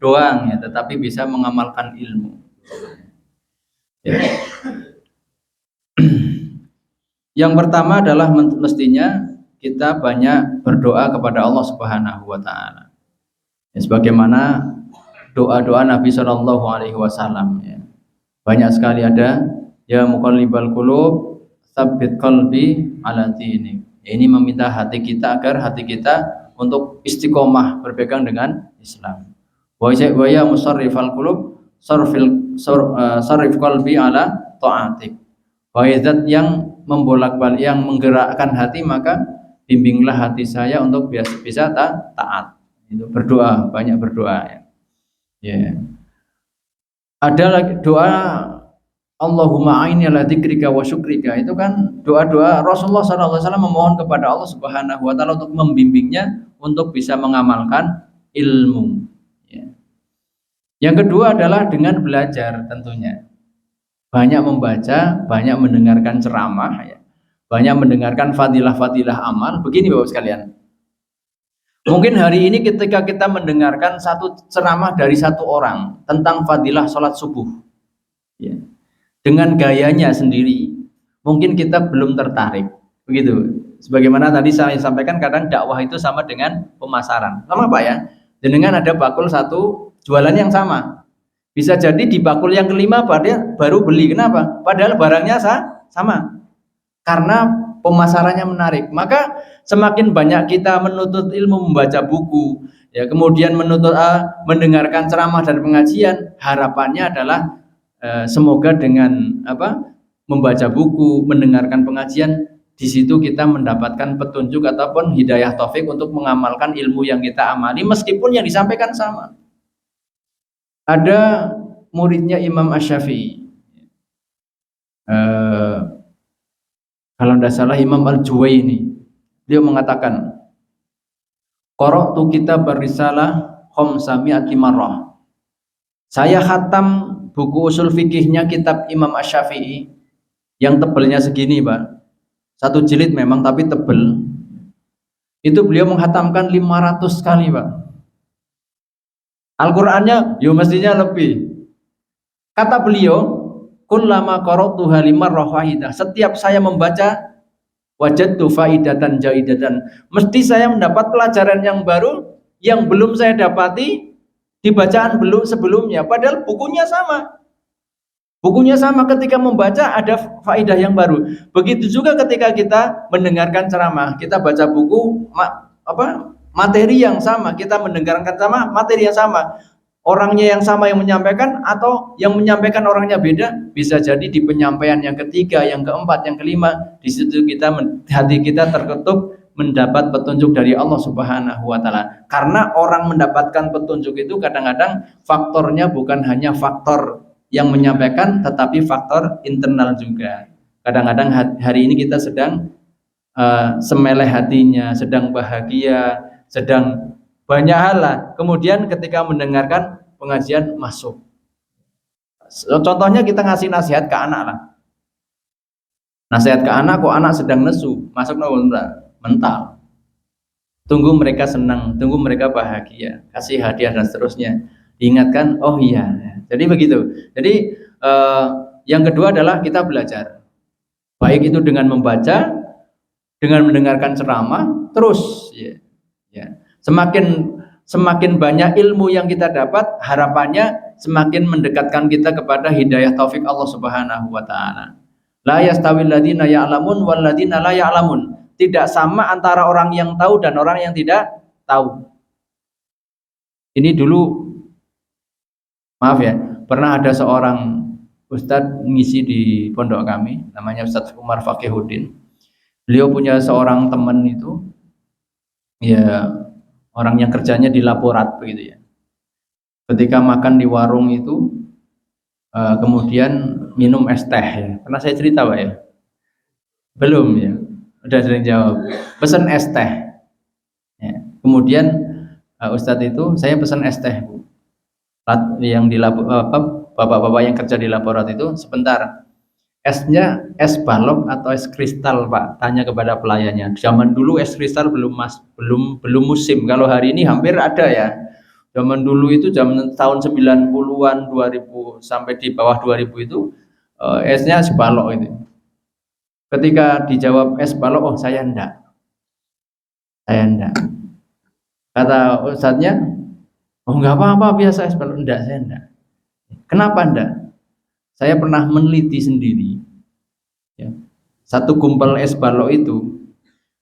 doang ya, tetapi bisa mengamalkan ilmu ya. Yang pertama adalah mestinya kita banyak berdoa kepada Allah Subhanahu wa taala. Ya, sebagaimana doa-doa Nabi Shallallahu alaihi wasallam ya. Banyak sekali ada ya muqallibal qulub tsabbit qalbi ala dinik. Ya, ini meminta hati kita agar hati kita untuk istiqomah berpegang dengan Islam. Wa ya musarrifal qulub sarrif qalbi ala ta'atik. Wa zat yang membolak-balik, yang menggerakkan hati, maka bimbinglah hati saya untuk bisa taat. Itu berdoa, banyak berdoa ya. Yeah. Ada lagi doa Allahumma aini ala dzikrika wa syukrika. Itu kan doa-doa Rasulullah SAW memohon kepada Allah Subhanahu wa taala untuk membimbingnya untuk bisa mengamalkan ilmu ya. Yang kedua adalah dengan belajar tentunya. Banyak membaca, banyak mendengarkan ceramah ya. Banyak mendengarkan fadilah-fadilah amal. Begini Bapak sekalian, mungkin hari ini ketika kita mendengarkan satu ceramah dari satu orang tentang fadilah sholat subuh ya, dengan gayanya sendiri, mungkin kita belum tertarik, begitu. Sebagaimana tadi saya sampaikan, kadang dakwah itu sama dengan pemasaran, sama Pak ya. Dengan ada bakul satu, jualan yang sama. Bisa jadi di bakul yang kelima baru beli. Kenapa? Padahal barangnya sama. Karena pemasarannya menarik. Maka semakin banyak kita menuntut ilmu, membaca buku, ya, kemudian mendengarkan ceramah dan pengajian, harapannya adalah semoga dengan membaca buku, mendengarkan pengajian, di situ kita mendapatkan petunjuk ataupun hidayah taufik untuk mengamalkan ilmu yang kita amali, meskipun yang disampaikan sama. Ada muridnya Imam Asy-Syafi'i, kalau tidak salah Imam Al-Juwaini, beliau mengatakan, qara'tu kitab ar-risalah khamsami'ati marrah. Saya khatam buku usul fikihnya kitab Imam Asy-Syafi'i yang tebalnya segini Pak, 1 jilid memang tapi tebal. Itu beliau menghatamkan 500 kali Pak. Al-Qur'annya ya mestinya lebih. Kata beliau, kullama qara'tuha limarrah wahidah, setiap saya membaca wajadtu faidatan jaidatan, mesti saya mendapat pelajaran yang baru yang belum saya dapati di bacaan sebelumnya, padahal bukunya sama. Bukunya sama, ketika membaca ada faidah yang baru. Begitu juga ketika kita mendengarkan ceramah, kita baca buku materi yang sama, kita mendengarkan sama materi yang sama. Orangnya yang sama yang menyampaikan atau yang menyampaikan orangnya beda, bisa jadi di penyampaian yang ketiga, yang keempat, yang kelima, di situ hati kita terketuk mendapat petunjuk dari Allah Subhanahu wa taala. Karena orang mendapatkan petunjuk itu kadang-kadang faktornya bukan hanya faktor yang menyampaikan, tetapi faktor internal juga. Kadang-kadang hari ini kita sedang semeleh hatinya, sedang bahagia, sedang banyak hal lah. Kemudian ketika mendengarkan pengajian masuk. Contohnya kita ngasih nasihat ke anak lah. Nasihat ke anak, kok anak sedang nesu, masuk mental. Tunggu mereka senang, tunggu mereka bahagia, kasih hadiah dan seterusnya. Diingatkan, oh iya. Jadi begitu. Jadi yang kedua adalah kita belajar. Baik itu dengan membaca, dengan mendengarkan ceramah, terus ya. Semakin banyak ilmu yang kita dapat, harapannya semakin mendekatkan kita kepada hidayah taufik Allah Subhanahu wa taala. La yastawil ladzina ya'lamun wal ladzina la ya'lamun. Tidak sama antara orang yang tahu dan orang yang tidak tahu. Ini dulu, maaf ya, pernah ada seorang ustadz ngisi di pondok kami, namanya Ustadz Umar Faqihuddin. Beliau punya seorang teman itu, ya orang yang kerjanya di laporat begitu ya. Ketika makan di warung itu, kemudian minum es teh ya. Pernah saya cerita Pak ya? Belum ya? Udah sering jawab. Pesan es teh. Ya. Kemudian Ustadz itu, saya pesan es teh Bu. Yang di bapak-bapak yang kerja di laporat itu, sebentar. Esnya es balok atau es kristal Pak? Tanya kepada pelayannya. Zaman dulu es kristal belum musim. Kalau hari ini hampir ada ya. Zaman dulu itu zaman tahun 90-an 2000 sampai di bawah 2000 itu esnya es balok itu. Ketika dijawab es balok, oh saya enggak. Kata ustadznya, oh enggak apa-apa, biasa es balok. Enggak, saya enggak. Kenapa enggak? Saya pernah meneliti sendiri. Ya. Satu gumpal es balok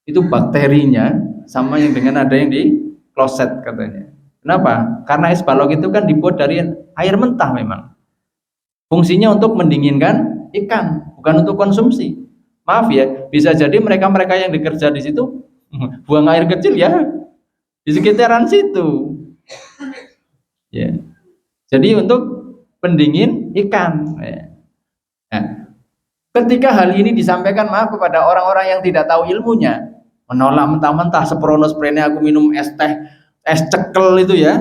itu bakterinya sama yang dengan ada yang di kloset katanya. Kenapa? Karena es balok itu kan dibuat dari air mentah memang. Fungsinya untuk mendinginkan ikan, bukan untuk konsumsi. Maaf ya, bisa jadi mereka-mereka yang bekerja di situ buang air kecil ya di sekitaran situ. Ya. Jadi untuk pendingin ikan. Nah, ketika hal ini disampaikan maaf kepada orang-orang yang tidak tahu ilmunya, menolak mentah-mentah, seprono-sprene aku minum es teh, es cekel itu ya,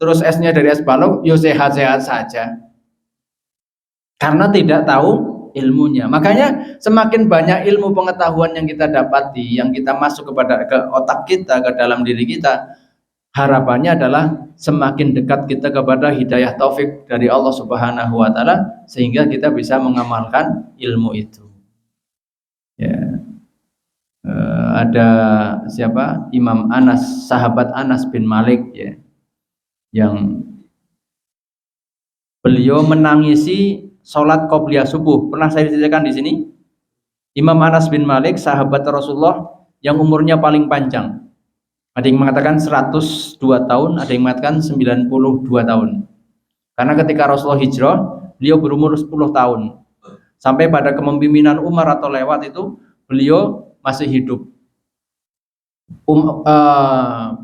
terus esnya dari es balok, yo sehat-sehat saja. Karena tidak tahu ilmunya. Makanya semakin banyak ilmu pengetahuan yang kita dapati, yang kita masuk ke otak kita, ke dalam diri kita, harapannya adalah semakin dekat kita kepada hidayah taufik dari Allah Subhanahu wa taala, sehingga kita bisa mengamalkan ilmu itu. Ya. Ada siapa? Imam Anas, sahabat Anas bin Malik ya. Yang beliau menangisi sholat qobliyah subuh. Pernah saya ceritakan di sini. Imam Anas bin Malik, sahabat Rasulullah yang umurnya paling panjang. Ada yang mengatakan 102 tahun, ada yang mengatakan 92 tahun. Karena ketika Rasulullah hijrah, beliau berumur 10 tahun. Sampai pada kepemimpinan Umar atau lewat itu, beliau masih hidup.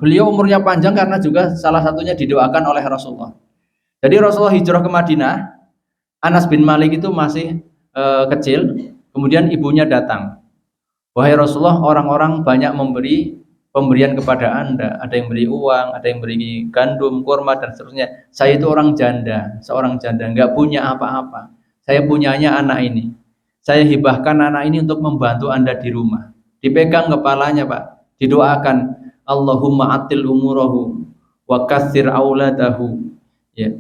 Beliau umurnya panjang karena juga salah satunya didoakan oleh Rasulullah. Jadi Rasulullah hijrah ke Madinah, Anas bin Malik itu masih kecil, kemudian ibunya datang. Wahai Rasulullah, orang-orang banyak memberi pemberian kepada Anda, ada yang beri uang, ada yang beri gandum, kurma dan seterusnya. Saya itu orang janda, seorang janda, nggak punya apa-apa. Saya punyanya anak ini. Saya hibahkan anak ini untuk membantu Anda di rumah. Dipegang kepalanya Pak, didoakan, Allahumma atil umurahu wa katsir auladahu. Ya.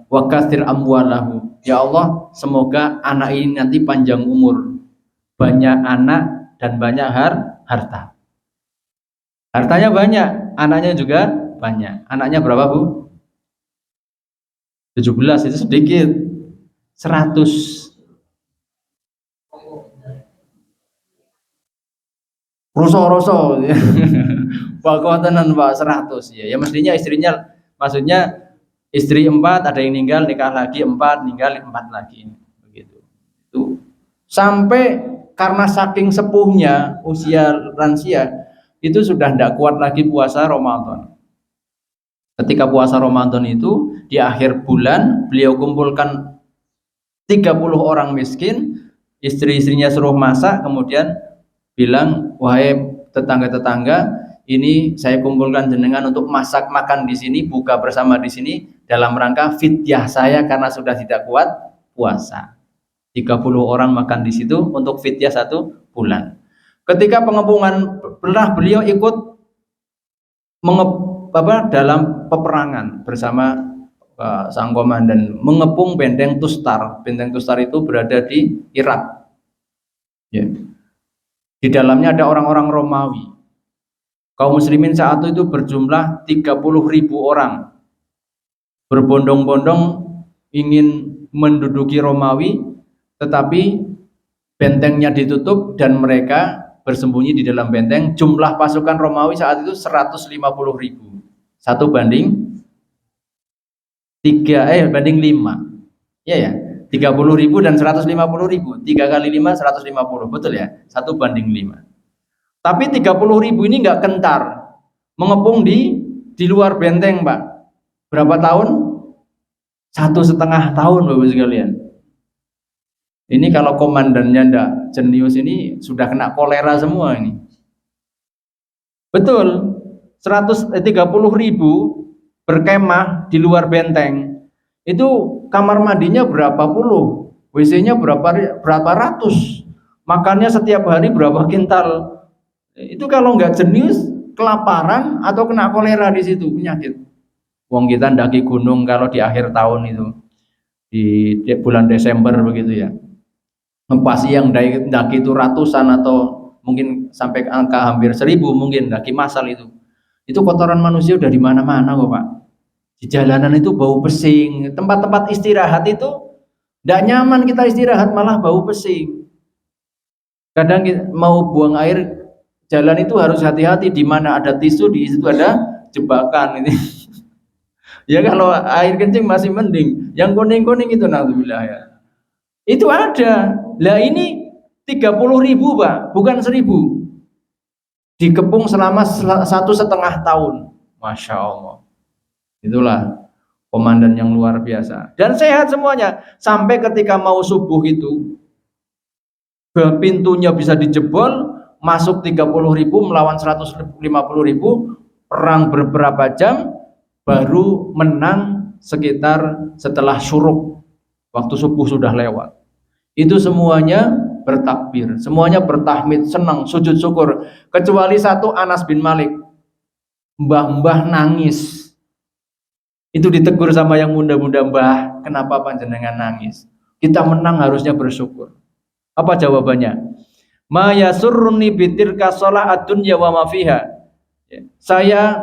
Wa katsir amwalahu. Ya Allah, semoga anak ini nanti panjang umur, banyak anak dan banyak harta. Hartanya banyak, anaknya juga banyak. Anaknya berapa Bu? 17, itu sedikit. 100. Roso-roso. Pakotanan Pak 100 ya. Ya mestinya istrinya, maksudnya istri 4, ada yang nikah lagi 4, meninggal 4 lagi. Begitu. Itu sampai karena saking sepuhnya usia lansia itu sudah tidak kuat lagi puasa Ramadan. Ketika puasa Ramadan itu di akhir bulan beliau kumpulkan 30 orang miskin, istri-istrinya suruh masak, kemudian bilang, wahai tetangga-tetangga, ini saya kumpulkan jenengan untuk masak makan di sini, buka bersama di sini dalam rangka fidyah saya karena sudah tidak kuat puasa. 30 orang makan di situ untuk fidyah 1 bulan. Ketika pengepungan beliau ikut dalam peperangan bersama sang komandan, mengepung benteng Tustar. Benteng Tustar itu berada di Irak. Ya. Di dalamnya ada orang-orang Romawi. Kaum muslimin saat itu berjumlah 30.000 orang. Berbondong-bondong ingin menduduki Romawi, tetapi bentengnya ditutup dan mereka bersembunyi di dalam benteng. Jumlah pasukan Romawi saat itu 150.000. 1 banding 5. Ya ya, 30.000 dan 150.000. 3 kali 5 150, betul ya? 1 banding 5. Tapi 30.000 ini nggak kentar, mengepung di luar benteng, Pak. Berapa tahun? 1,5 tahun, Bapak sekalian. Ini kalau komandannya ndak jenius ini sudah kena kolera semua ini. Betul, 30.000 berkemah di luar benteng. Itu kamar mandinya berapa puluh, WC-nya berapa ratus, makannya setiap hari berapa kintal. Itu kalau nggak jenius, kelaparan atau kena kolera di situ, penyakit. Wong kita ndaki gunung kalau di akhir tahun itu, di bulan Desember begitu ya. Pasti yang ndaki itu ratusan atau mungkin sampai angka hampir 1.000 mungkin ndaki massal itu. Itu kotoran manusia udah di mana-mana kok, Pak. Di jalanan itu bau pesing, tempat-tempat istirahat itu nggak nyaman kita istirahat, malah bau pesing. Kadang mau buang air jalan itu harus hati-hati, di mana ada tisu di situ ada jebakan ini. Ya kalau air kencing masih mending, yang kuning-kuning itu naudzubillah ya. Itu ada. Lah ini 30.000 Pak, bukan 1.000. Dikepung selama 1,5 tahun. Masya Allah. Itulah komandan yang luar biasa. Dan sehat semuanya. Sampai ketika mau subuh itu, pintunya bisa dijebol, masuk 30.000 melawan 150.000, perang beberapa jam, baru menang sekitar setelah syuruk, waktu subuh sudah lewat. Itu semuanya bertakbir, semuanya bertahmid, senang, sujud syukur, kecuali satu, Anas bin Malik. Mbah-mbah nangis. Itu ditegur sama yang muda-muda, Mbah, kenapa panjenengan nangis? Kita menang harusnya bersyukur. Apa jawabannya? Ma yasurruni bitilka shalah ad-dunya wa ma fiha. Saya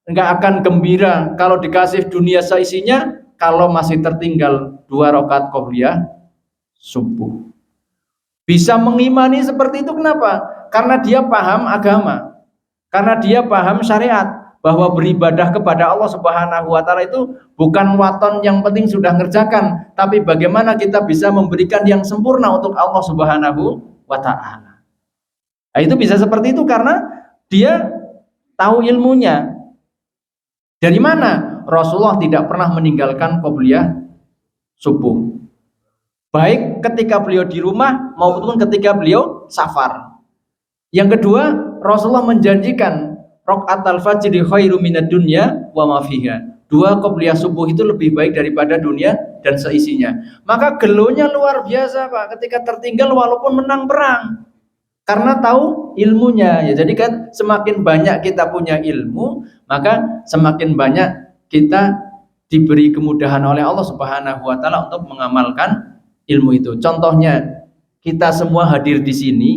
enggak akan gembira kalau dikasih dunia seisinya kalau masih tertinggal 2 rakaat qobliyah subuh. Bisa mengimani seperti itu kenapa? Karena dia paham agama. Karena dia paham syariat, bahwa beribadah kepada Allah Subhanahu wa taala itu bukan waton yang penting sudah ngerjakan, tapi bagaimana kita bisa memberikan yang sempurna untuk Allah Subhanahu wa taala. Nah, itu bisa seperti itu karena dia tahu ilmunya. Dari mana? Rasulullah tidak pernah meninggalkan qobliyah subuh. Baik ketika beliau di rumah maupun ketika beliau safar. Yang kedua, Rasulullah menjanjikan raqatul fajri khairu minad dunya wa ma fiha. 2 qobliyah subuh itu lebih baik daripada dunia dan seisinya. Maka gelonya luar biasa, Pak, ketika tertinggal walaupun menang perang. Karena tahu ilmunya. Ya, jadi kan semakin banyak kita punya ilmu, maka semakin banyak kita diberi kemudahan oleh Allah Subhanahu wa taala untuk mengamalkan ilmu itu. Contohnya, kita semua hadir di sini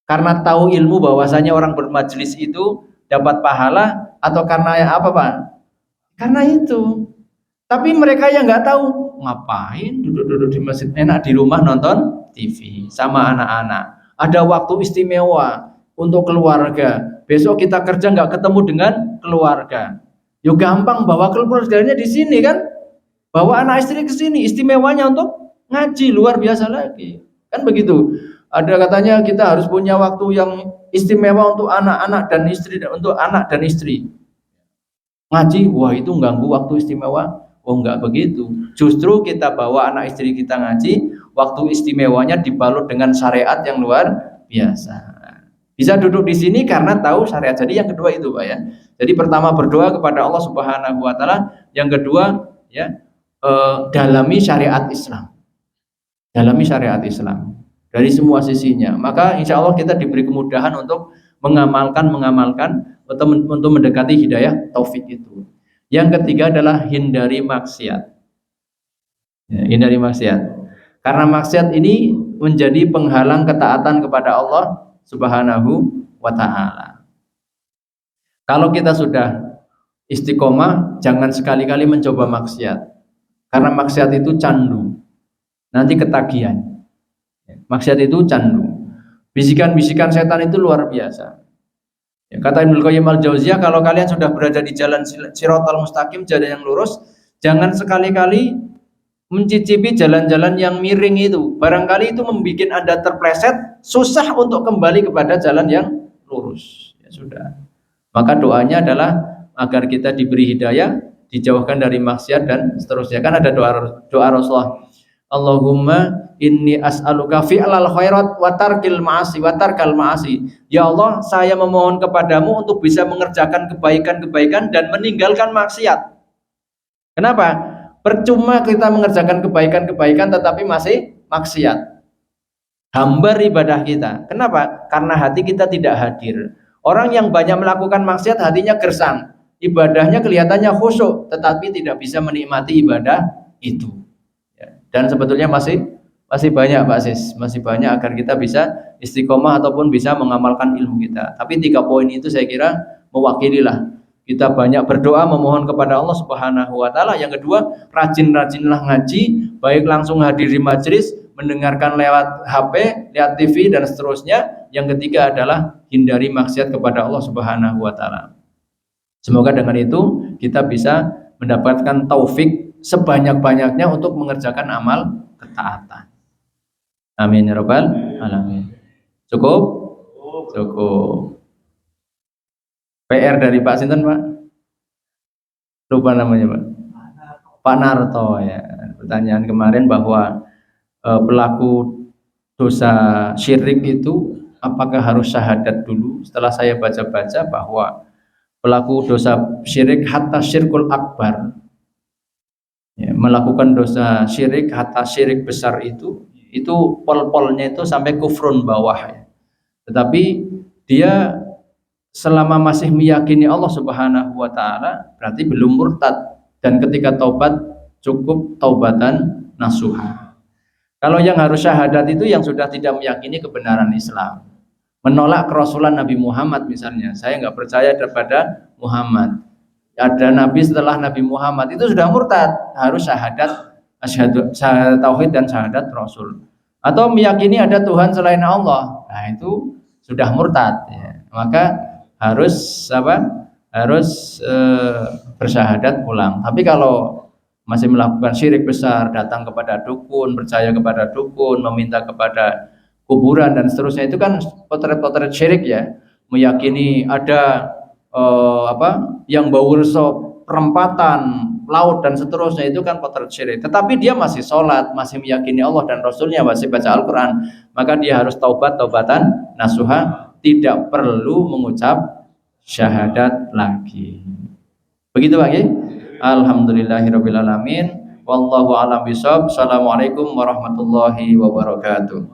karena tahu ilmu bahwasanya orang bermajelis itu dapat pahala, atau karena apa, Pak? Karena itu. Tapi mereka yang nggak tahu, ngapain duduk-duduk di masjid, enak di rumah nonton TV sama anak-anak. Ada waktu istimewa untuk keluarga. Besok kita kerja nggak ketemu dengan keluarga. Yo gampang bawa keluarganya di sini kan? Bawa anak istri ke sini, istimewanya untuk ngaji luar biasa lagi. Kan begitu. Ada katanya kita harus punya waktu yang istimewa untuk anak-anak dan istri, untuk anak dan istri. Ngaji, wah itu ganggu waktu istimewa. Oh enggak begitu. Justru kita bawa anak istri kita ngaji, waktu istimewanya dibalut dengan syariat yang luar biasa. Bisa duduk di sini karena tahu syariat. Jadi yang kedua itu Pak ya. Jadi pertama berdoa kepada Allah Subhanahu wa taala, yang kedua ya dalami syariat Islam. Dalami syariat Islam dari semua sisinya. Maka insya Allah kita diberi kemudahan untuk mengamalkan untuk mendekati hidayah taufik itu. Yang ketiga adalah hindari maksiat. Ya, hindari maksiat. Karena maksiat ini menjadi penghalang ketaatan kepada Allah Subhanahu wa taala. Kalau kita sudah istiqomah, jangan sekali-kali mencoba maksiat. Karena maksiat itu candu. Nanti ketagihan. Maksiat itu candu. Bisikan-bisikan setan itu luar biasa. Ya, kata Ibnu Qayyim al-Jauziyah, kalau kalian sudah berada di jalan Shiratal Mustaqim, jalan yang lurus, jangan sekali-kali mencicipi jalan-jalan yang miring itu. Barangkali itu membuat Anda terpleset, susah untuk kembali kepada jalan yang lurus. Ya sudah. Maka doanya adalah agar kita diberi hidayah, dijauhkan dari maksiat dan seterusnya. Kan ada doa Rasulullah, Allahumma inni as'aluka fi'lal khairat wa tarkil ma'asi wa tarkal ma'asi. Ya Allah, saya memohon kepadamu untuk bisa mengerjakan kebaikan-kebaikan dan meninggalkan maksiat. Kenapa? Percuma kita mengerjakan kebaikan-kebaikan tetapi masih maksiat. Hambar ibadah kita. Kenapa? Karena hati kita tidak hadir. Orang yang banyak melakukan maksiat hatinya gersang. Ibadahnya kelihatannya khusyuk tetapi tidak bisa menikmati ibadah itu. Dan sebetulnya masih banyak Pak Sis, masih banyak agar kita bisa istiqomah ataupun bisa mengamalkan ilmu kita. Tapi 3 poin itu saya kira mewakililah. Kita banyak berdoa memohon kepada Allah Subhanahu wa taala. Yang kedua, rajin-rajinlah ngaji, baik langsung hadir di majelis, mendengarkan lewat HP, lihat TV dan seterusnya. Yang ketiga adalah hindari maksiat kepada Allah Subhanahu wa taala. Semoga dengan itu kita bisa mendapatkan taufik sebanyak-banyaknya untuk mengerjakan amal ketaatan. Amin ya rabbal alamin. Cukup? Cukup. PR dari Pak Sinten Pak? Lupa namanya Pak. Pak Narto ya. Pertanyaan kemarin bahwa pelaku dosa syirik itu apakah harus syahadat dulu? Setelah saya baca-baca bahwa pelaku dosa syirik hatta syirkul akbar, ya, melakukan dosa syirik hatta syirik besar itu pol-polnya itu sampai kufrun bawah ya. Tetapi dia selama masih meyakini Allah Subhanahu wa taala berarti belum murtad, dan ketika taubat cukup taubatan nasuha. Kalau yang harus syahadat itu yang sudah tidak meyakini kebenaran Islam, menolak kerasulan Nabi Muhammad misalnya. Saya nggak percaya kepada Muhammad, ada nabi setelah Nabi Muhammad, itu sudah murtad, harus syahadat syahadat tauhid dan syahadat rasul. Atau meyakini ada Tuhan selain Allah, nah itu sudah murtad ya. Maka harus bersyahadat ulang. Tapi kalau masih melakukan syirik besar, datang kepada dukun, percaya kepada dukun, meminta kepada kuburan dan seterusnya, itu kan potret-potret syirik ya. Meyakini ada yang bau resop, perempatan, laut dan seterusnya, itu kan potret syirik. Tetapi dia masih sholat, masih meyakini Allah dan Rasulnya, masih baca Al-Quran, maka dia harus taubatan nasuha, tidak perlu mengucap syahadat lagi. Begitu Pak ya? Alhamdulillahirabbil alamin. Wallahu a'lam bishawab. Assalamualaikum warahmatullahi wabarakatuh.